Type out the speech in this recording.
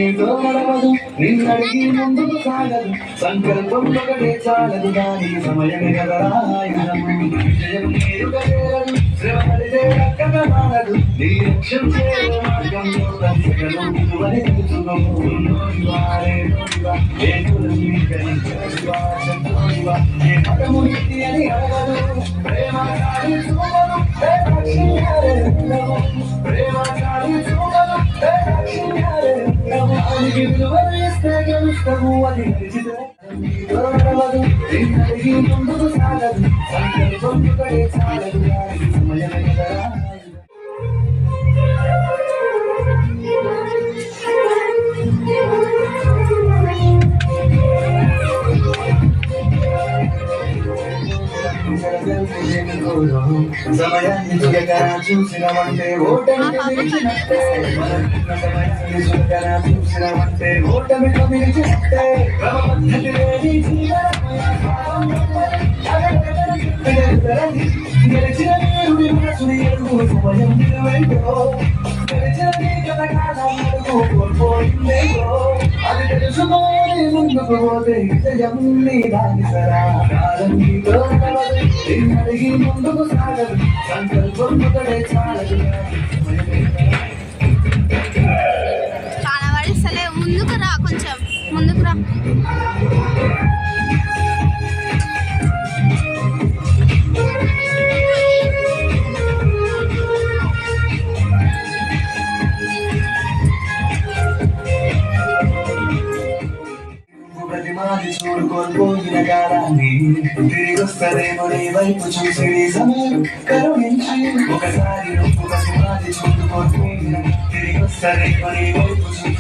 నీతో నడవదు నిన్నడిగి ముందుకు సాగదు సంకల్పం ఒకటే చాలదు దాని సమయమే కదరాయుధము జయం నీరుగా చేరదు శ్రమ పడితే అక్కన మానదు నీ లక్ష్యం చేరే మార్గంలో దర్శకలు ఇటువని తెలుసుకోము నోడివారే నోడివా ఏ కులం నీకని నోడివా శత్రుడివా ఏ మతము నీతి అని అడగదు ప్రేమ కాడి చూడదు ప్రేమ కాడి చూడదు విలువలు ఇస్తే గెలుస్తాము అది నిన్నడిగి ముందుకు సాగదు సంకల్పం ఒకటే చాలదు సమయమే కదరా సమయాన్ని చులకరా చూసినమంటే ఓటమి గెలిచినట్టే సమయాన్ని చులకరా చూసినమంటే ఓటమి గెలిచినట్టే క్రమపద్ధతి లేని గెలిచిన నీరుడి మనసుని ఎరుగు సమయం నిలవైతో గెలిచిన నీ కథ కాదు కోల్పోయిందేదో అది తెలుసుకోని ముందుకు పోతే విజయం నీ దాని సరా కాలం నీతో నిన్నడిగి ముందుకు సాగదు సంకల్పం ఒకటే చాలదు చాలా పడిస్తలే ముందుకు రా కొంచెం ముందుకు రా ప్రతిమాది చూడుకోల్పోయిన కాలాన్ని తిరిగొస్తదేమో నీ వైపు చూసి సమయం కరుణించి ఒకసారి నువ్వు ప్రతిమాది చూడుకోల్పోయిన తిరిగొస్తదేమో నీ వైపు చూసి